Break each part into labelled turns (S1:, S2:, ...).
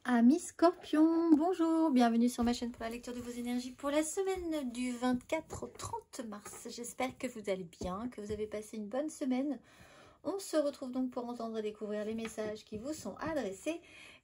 S1: Amis Scorpion, bonjour, bienvenue sur ma chaîne pour la lecture de vos énergies pour la semaine du 24 au 30 mars. J'espère que vous allez bien, que vous avez passé une bonne semaine. On se retrouve donc pour entendre et découvrir les messages qui vous sont adressés.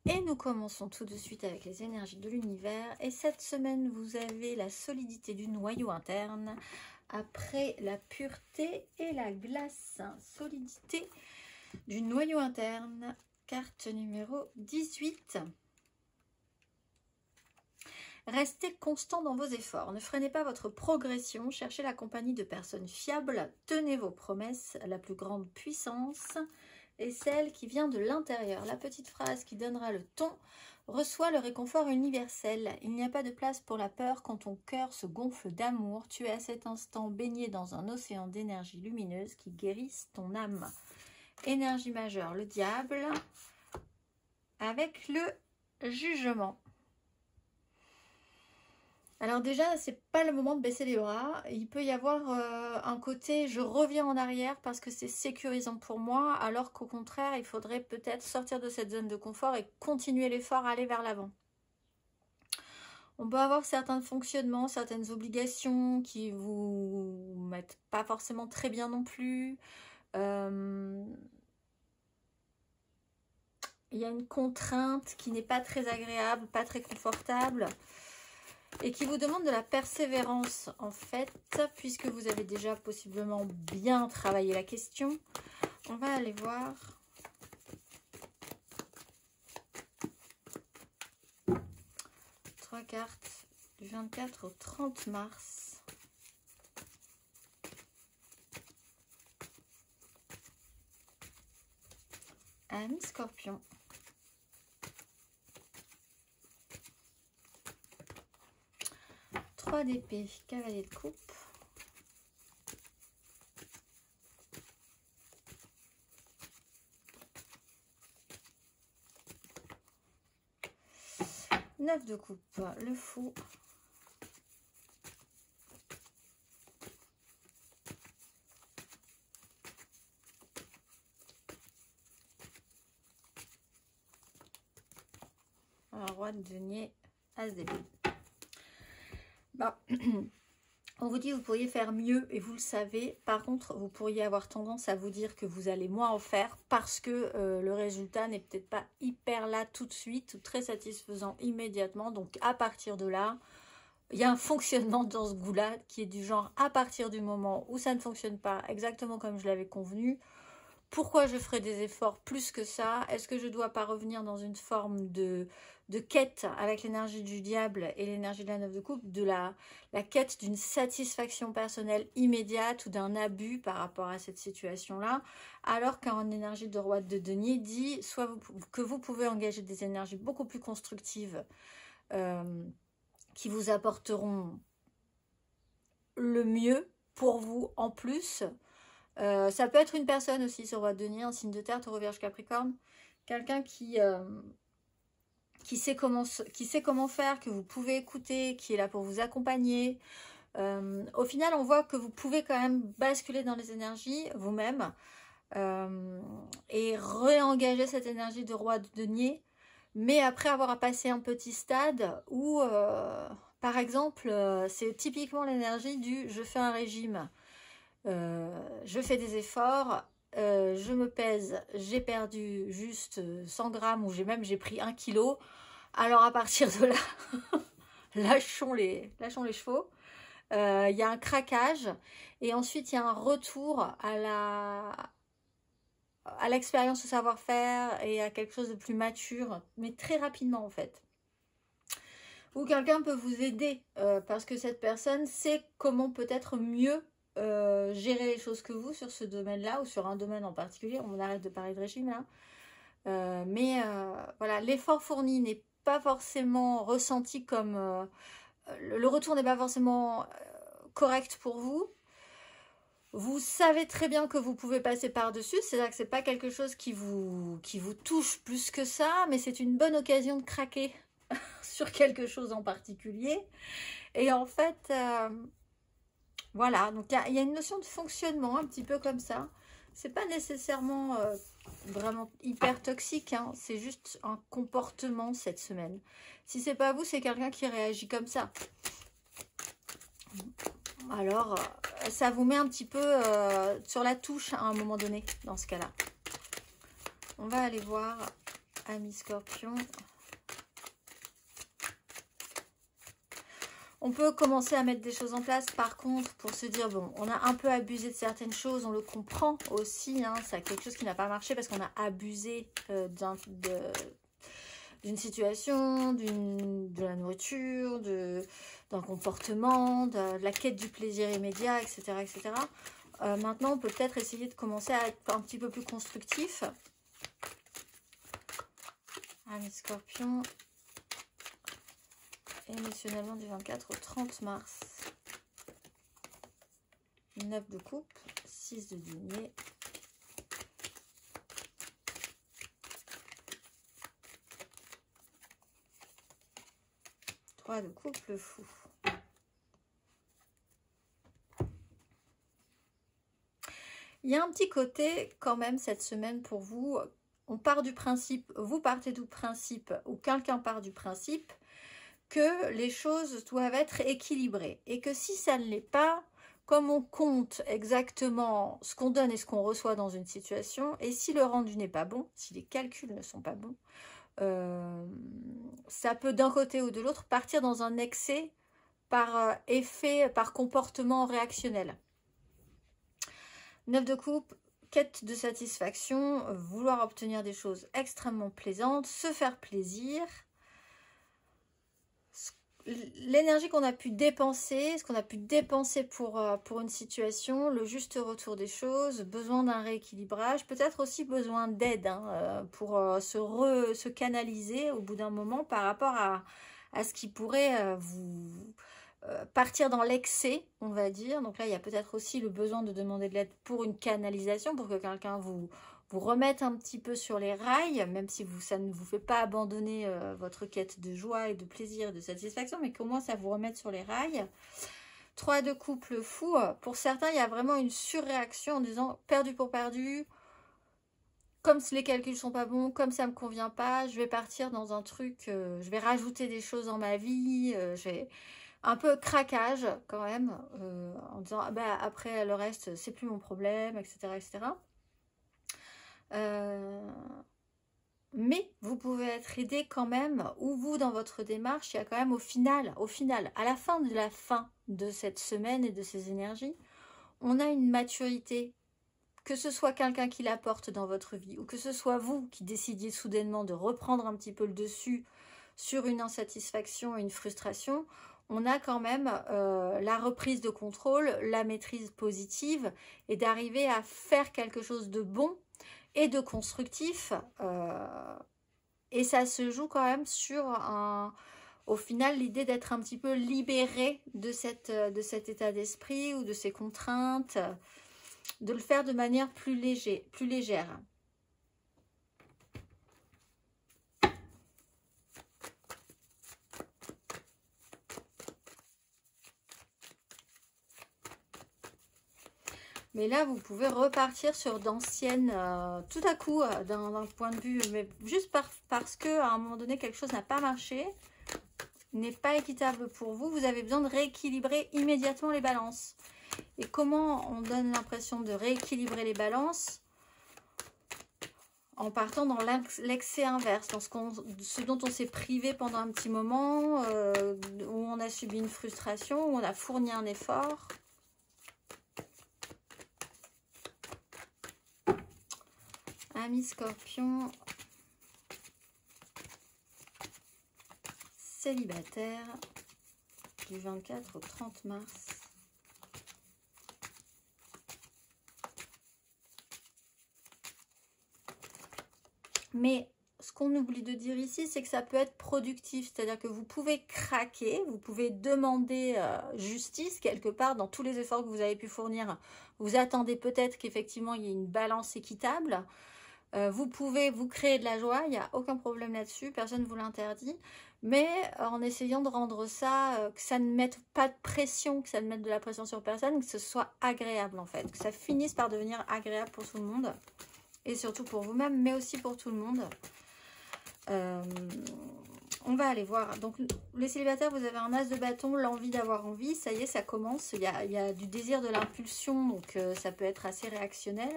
S1: Et nous commençons tout de suite avec les énergies de l'univers. Et cette semaine, vous avez la solidité du noyau interne après la pureté et la glace. Solidité du noyau interne, carte numéro 18. Restez constant dans vos efforts, ne freinez pas votre progression, cherchez la compagnie de personnes fiables, tenez vos promesses, la plus grande puissance est celle qui vient de l'intérieur. La petite phrase qui donnera le ton reçoit le réconfort universel. Il n'y a pas de place pour la peur quand ton cœur se gonfle d'amour. Tu es à cet instant baigné dans un océan d'énergie lumineuse qui guérisse ton âme. Énergie majeure, le diable, avec le jugement. Alors déjà, c'est pas le moment de baisser les bras. Il peut y avoir un côté je reviens en arrière parce que c'est sécurisant pour moi, alors qu'au contraire, il faudrait peut-être sortir de cette zone de confort et continuer l'effort, aller vers l'avant. On peut avoir certains fonctionnements, certaines obligations qui vous mettent pas forcément très bien non plus. Il y a une contrainte qui n'est pas très agréable, pas très confortable. Et qui vous demande de la persévérance en fait, puisque vous avez déjà possiblement bien travaillé la question. On va aller voir. Trois cartes du 24 au 30 mars. Amis Scorpion. D'épée, cavalier de coupe. Neuf de coupe, le fou. Un roi de denier, as d'épée. Bon. On vous dit que vous pourriez faire mieux et vous le savez. Par contre, vous pourriez avoir tendance à vous dire que vous allez moins en faire parce que le résultat n'est peut-être pas hyper là tout de suite ou très satisfaisant immédiatement. Donc à partir de là, il y a un fonctionnement dans ce goût-là qui est du genre à partir du moment où ça ne fonctionne pas exactement comme je l'avais convenu. Pourquoi je ferai des efforts plus que ça? Est-ce que je ne dois pas revenir dans une forme de quête avec l'énergie du diable et l'énergie de la neuf de coupe, de la quête d'une satisfaction personnelle immédiate ou d'un abus par rapport à cette situation-là, alors qu'en énergie de roi de denier dit soit que vous pouvez engager des énergies beaucoup plus constructives qui vous apporteront le mieux pour vous en plus. Ça peut être une personne aussi, ce roi de denier, un signe de terre, taureau, vierge, capricorne. Quelqu'un qui sait comment faire, que vous pouvez écouter, qui est là pour vous accompagner. Au final, on voit que vous pouvez quand même basculer dans les énergies vous-même et réengager cette énergie de roi de denier, mais après avoir passé un petit stade où, par exemple, c'est typiquement l'énergie du « je fais un régime ». Je fais des efforts, je me pèse, j'ai perdu juste 100 grammes ou j'ai pris 1 kilo. Alors à partir de là, lâchons les chevaux. Il y a un craquage et ensuite il y a un retour à l'expérience, au savoir-faire et à quelque chose de plus mature, mais très rapidement en fait. Ou quelqu'un peut vous aider parce que cette personne sait comment peut-être mieux gérer les choses que vous sur ce domaine-là ou sur un domaine en particulier. On arrête de parler de régime là. Voilà, l'effort fourni n'est pas forcément ressenti comme... le retour n'est pas forcément correct pour vous. Vous savez très bien que vous pouvez passer par-dessus. C'est-à-dire que ce n'est pas quelque chose qui vous touche plus que ça, mais c'est une bonne occasion de craquer sur quelque chose en particulier. Et en fait... voilà, donc il y a une notion de fonctionnement un petit peu comme ça. C'est pas nécessairement vraiment hyper toxique, hein. C'est juste un comportement cette semaine. Si c'est pas vous, c'est quelqu'un qui réagit comme ça. Alors, ça vous met un petit peu sur la touche à un moment donné, dans ce cas-là. On va aller voir, amis Scorpion. On peut commencer à mettre des choses en place, par contre, pour se dire, bon, on a un peu abusé de certaines choses, on le comprend aussi, hein, c'est quelque chose qui n'a pas marché parce qu'on a abusé d'une situation, de la nourriture, d'un comportement, de la quête du plaisir immédiat, etc. etc. Maintenant, on peut peut-être essayer de commencer à être un petit peu plus constructif. Amis Scorpion. Émotionnellement du 24 au 30 mars. 9 de coupe, 6 de denier. De couple fou. Il y a un petit côté quand même cette semaine pour vous. On part du principe, vous partez du principe ou quelqu'un part du principe que les choses doivent être équilibrées et que si ça ne l'est pas, comme on compte exactement ce qu'on donne et ce qu'on reçoit dans une situation, et si le rendu n'est pas bon, si les calculs ne sont pas bons, ça peut d'un côté ou de l'autre partir dans un excès par effet, par comportement réactionnel. 9 de coupe, quête de satisfaction, vouloir obtenir des choses extrêmement plaisantes, se faire plaisir. L'énergie qu'on a pu dépenser, ce qu'on a pu dépenser pour une situation, le juste retour des choses, besoin d'un rééquilibrage, peut-être aussi besoin d'aide hein, pour se canaliser au bout d'un moment par rapport à ce qui pourrait vous partir dans l'excès, on va dire. Donc là, il y a peut-être aussi le besoin de demander de l'aide pour une canalisation, pour que quelqu'un vous remette un petit peu sur les rails, même si ça ne vous fait pas abandonner votre quête de joie et de plaisir et de satisfaction, mais qu'au moins ça vous remette sur les rails. 3 de couple fou. Pour certains, il y a vraiment une surréaction en disant perdu pour perdu, comme les calculs sont pas bons, comme ça me convient pas, je vais partir dans un truc, je vais rajouter des choses dans ma vie, je vais... Un peu craquage quand même, en disant ah bah, après le reste c'est plus mon problème, etc. etc. Mais vous pouvez être aidé quand même, ou vous dans votre démarche, il y a quand même au final, à la fin de cette semaine et de ces énergies, on a une maturité, que ce soit quelqu'un qui l'apporte dans votre vie, ou que ce soit vous qui décidiez soudainement de reprendre un petit peu le dessus sur une insatisfaction et une frustration. On a quand même la reprise de contrôle, la maîtrise positive et d'arriver à faire quelque chose de bon et de constructif. Et ça se joue quand même sur au final l'idée d'être un petit peu libéré de cet état d'esprit ou de ces contraintes, de le faire de manière plus légère. Mais là, vous pouvez repartir sur d'anciennes, tout à coup, d'un point de vue, mais juste parce que à un moment donné, quelque chose n'a pas marché, n'est pas équitable pour vous, vous avez besoin de rééquilibrer immédiatement les balances. Et comment on donne l'impression de rééquilibrer les balances? En partant dans l'excès inverse, dans ce dont on s'est privé pendant un petit moment, où on a subi une frustration, où on a fourni un effort. Amis Scorpion, célibataire, du 24 au 30 mars. Mais ce qu'on oublie de dire ici, c'est que ça peut être productif, c'est-à-dire que vous pouvez craquer, vous pouvez demander justice quelque part dans tous les efforts que vous avez pu fournir. Vous attendez peut-être qu'effectivement il y ait une balance équitable. Vous pouvez vous créer de la joie, il n'y a aucun problème là-dessus, personne ne vous l'interdit, mais en essayant de rendre ça, que ça ne mette pas de pression, que ça ne mette de la pression sur personne, que ce soit agréable en fait, que ça finisse par devenir agréable pour tout le monde. et surtout pour vous-même, mais aussi pour tout le monde. On va aller voir. Donc, les célibataires, vous avez un as de bâton, l'envie d'avoir envie. Ça y est, ça commence. Il y a du désir, de l'impulsion, donc ça peut être assez réactionnel.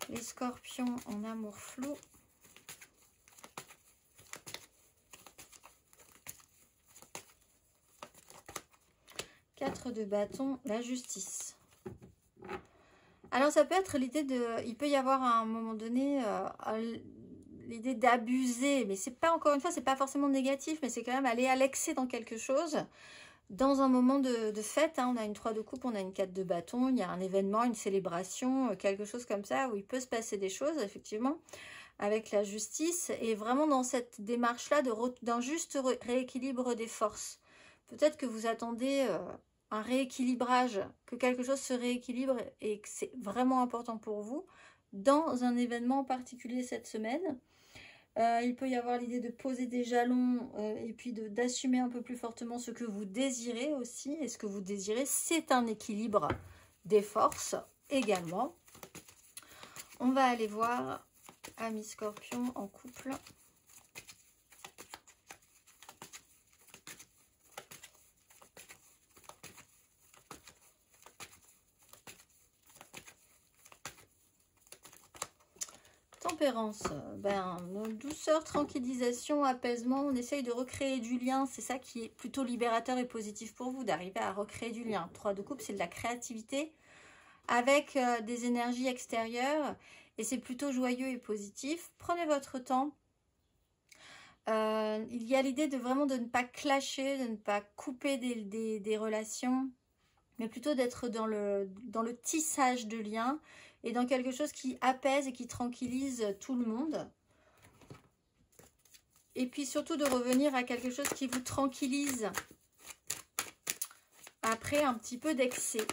S1: Les scorpions en amour flou. Quatre de bâton, la justice. Alors, ça peut être l'idée de... Il peut y avoir à un moment donné... l'idée d'abuser, mais c'est pas, encore une fois, c'est pas forcément négatif, mais c'est quand même aller à l'excès dans quelque chose, dans un moment de fête, hein. On a une 3 de coupe, on a une 4 de bâton, il y a un événement, une célébration, quelque chose comme ça, où il peut se passer des choses, effectivement, avec la justice, et vraiment dans cette démarche-là d'un juste rééquilibre des forces. Peut-être que vous attendez un rééquilibrage, que quelque chose se rééquilibre, et que c'est vraiment important pour vous, dans un événement particulier cette semaine. Il peut y avoir l'idée de poser des jalons et puis d'assumer un peu plus fortement ce que vous désirez aussi. Et ce que vous désirez, c'est un équilibre des forces également. On va aller voir Amis Scorpion en couple. Tempérance, douceur, tranquillisation, apaisement, on essaye de recréer du lien, c'est ça qui est plutôt libérateur et positif pour vous, d'arriver à recréer du lien. 3 de coupe, c'est de la créativité avec des énergies extérieures et c'est plutôt joyeux et positif. Prenez votre temps. Il y a l'idée de vraiment de ne pas clasher, de ne pas couper des relations, mais plutôt d'être dans le tissage de liens et dans quelque chose qui apaise et qui tranquillise tout le monde. Et puis surtout de revenir à quelque chose qui vous tranquillise après un petit peu d'excès.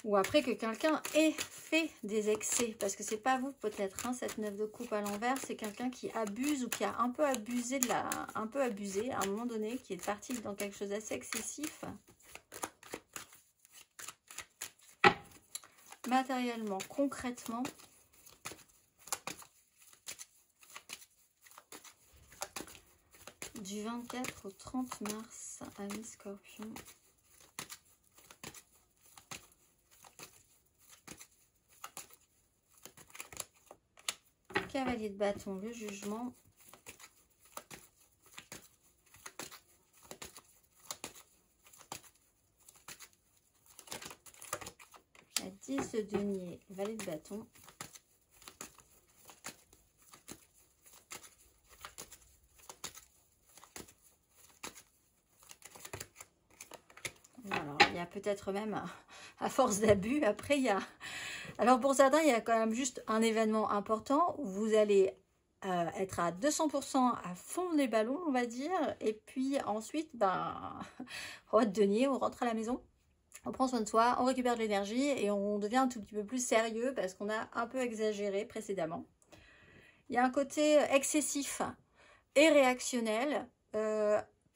S1: Ou après que quelqu'un ait fait des excès, parce que c'est pas vous peut-être, hein, cette 9 de coupe à l'envers, c'est quelqu'un qui abuse ou qui a un peu abusé à un moment donné, qui est parti dans quelque chose d'assez excessif. Matériellement, concrètement. Du 24 au 30 mars, Amis Scorpion. Cavalier de bâton, le jugement. La 10 de denier, valet de bâton. Alors, il y a peut-être même, à force d'abus, après il y a... Alors pour certains, il y a quand même juste un événement important où vous allez être à 200% à fond les ballons, on va dire. Et puis ensuite, roi de denier, on rentre à la maison, on prend soin de soi, on récupère de l'énergie et on devient un tout petit peu plus sérieux parce qu'on a un peu exagéré précédemment. Il y a un côté excessif et réactionnel,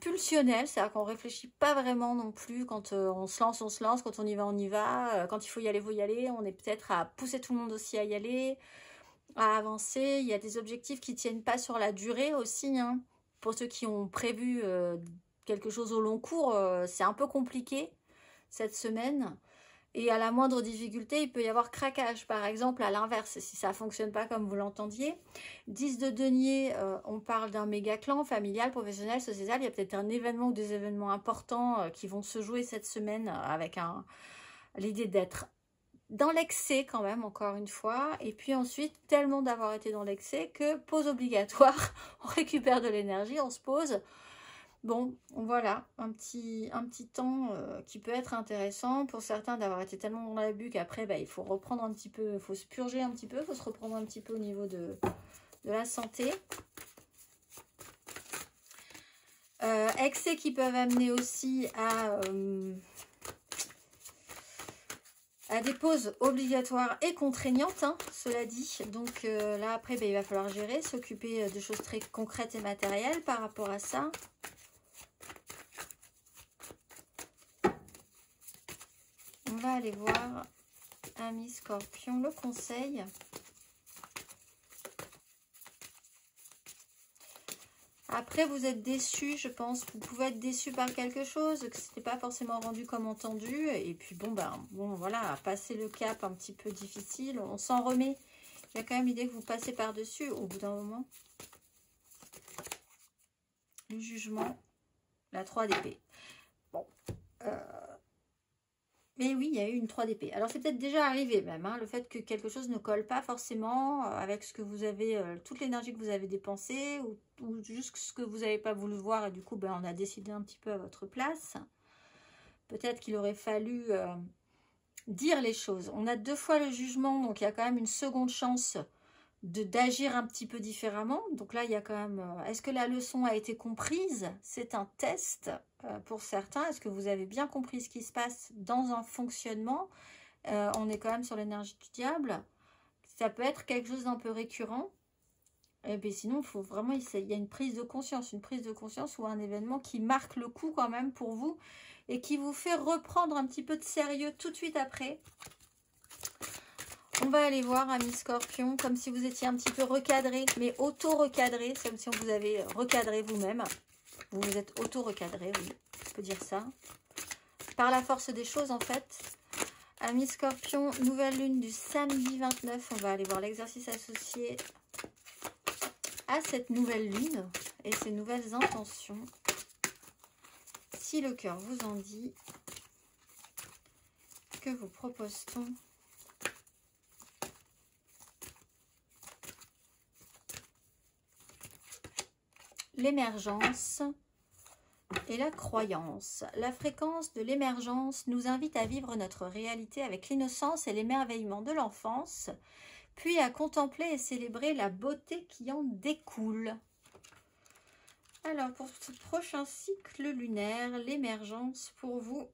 S1: pulsionnel, c'est-à-dire qu'on ne réfléchit pas vraiment non plus. Quand on se lance, quand on y va, quand il faut y aller, on est peut-être à pousser tout le monde aussi à y aller, à avancer. Il y a des objectifs qui ne tiennent pas sur la durée aussi, hein. Pour ceux qui ont prévu quelque chose au long cours, c'est un peu compliqué cette semaine. Et à la moindre difficulté, il peut y avoir craquage. Par exemple, à l'inverse, si ça ne fonctionne pas comme vous l'entendiez. 10 de denier, on parle d'un méga clan familial, professionnel, sociétal. Il y a peut-être un événement ou des événements importants qui vont se jouer cette semaine avec l'idée d'être dans l'excès quand même, encore une fois. Et puis ensuite, tellement d'avoir été dans l'excès que pause obligatoire. On récupère de l'énergie, on se pose. Bon, voilà, un petit temps qui peut être intéressant pour certains d'avoir été tellement dans l'abus qu'après, il faut reprendre un petit peu, il faut se purger un petit peu, il faut se reprendre un petit peu au niveau de la santé. Excès qui peuvent amener aussi à des pauses obligatoires et contraignantes, hein, cela dit. Donc là, après, il va falloir gérer, s'occuper de choses très concrètes et matérielles par rapport à ça. On va aller voir, amis Scorpion, le conseil. Après, vous êtes déçus, je pense. Vous pouvez être déçus par quelque chose, que ce n'était pas forcément rendu comme entendu. Et puis, bon, voilà, passer le cap un petit peu difficile, on s'en remet. Il y a quand même l'idée que vous passez par-dessus au bout d'un moment. Le jugement, la 3 d'épée. Bon. Mais oui, il y a eu une 3 d'épée. Alors, c'est peut-être déjà arrivé même, hein, le fait que quelque chose ne colle pas forcément avec ce que vous avez, toute l'énergie que vous avez dépensée ou juste ce que vous n'avez pas voulu voir et du coup, on a décidé un petit peu à votre place. Peut-être qu'il aurait fallu dire les choses. On a 2 fois le jugement, donc il y a quand même une seconde chance d'agir un petit peu différemment. Donc là, il y a quand même... Est-ce que la leçon a été comprise? C'est un test pour certains. Est-ce que vous avez bien compris ce qui se passe dans un fonctionnement? On est quand même sur l'énergie du diable. Ça peut être quelque chose d'un peu récurrent. Et bien sinon, il faut vraiment... Il y a une prise de conscience ou un événement qui marque le coup quand même pour vous et qui vous fait reprendre un petit peu de sérieux tout de suite après. On va aller voir, amis Scorpion, comme si vous étiez un petit peu recadré, mais auto-recadré, comme si on vous avait recadré vous-même. Vous vous êtes auto-recadré, oui, on peut dire ça. Par la force des choses, en fait. Amis Scorpion, nouvelle lune du samedi 29. On va aller voir l'exercice associé à cette nouvelle lune et ses nouvelles intentions. Si le cœur vous en dit, que vous propose-t-on ? L'émergence et la croyance. La fréquence de l'émergence nous invite à vivre notre réalité avec l'innocence et l'émerveillement de l'enfance, puis à contempler et célébrer la beauté qui en découle. Alors, pour ce prochain cycle lunaire, l'émergence pour vous.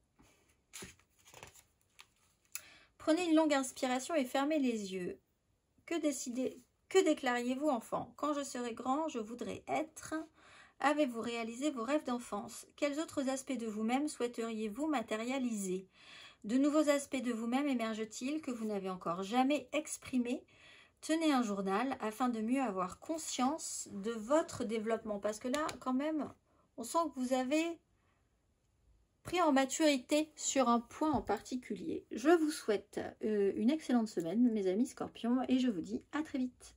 S1: Prenez une longue inspiration et fermez les yeux. Que déclariez-vous, enfant? Quand je serai grand, je voudrais être... Avez-vous réalisé vos rêves d'enfance? Quels autres aspects de vous-même souhaiteriez-vous matérialiser? De nouveaux aspects de vous-même émergent-ils que vous n'avez encore jamais exprimés? Tenez un journal afin de mieux avoir conscience de votre développement. Parce que là, quand même, on sent que vous avez pris en maturité sur un point en particulier. Je vous souhaite une excellente semaine, mes amis Scorpions, et je vous dis à très vite.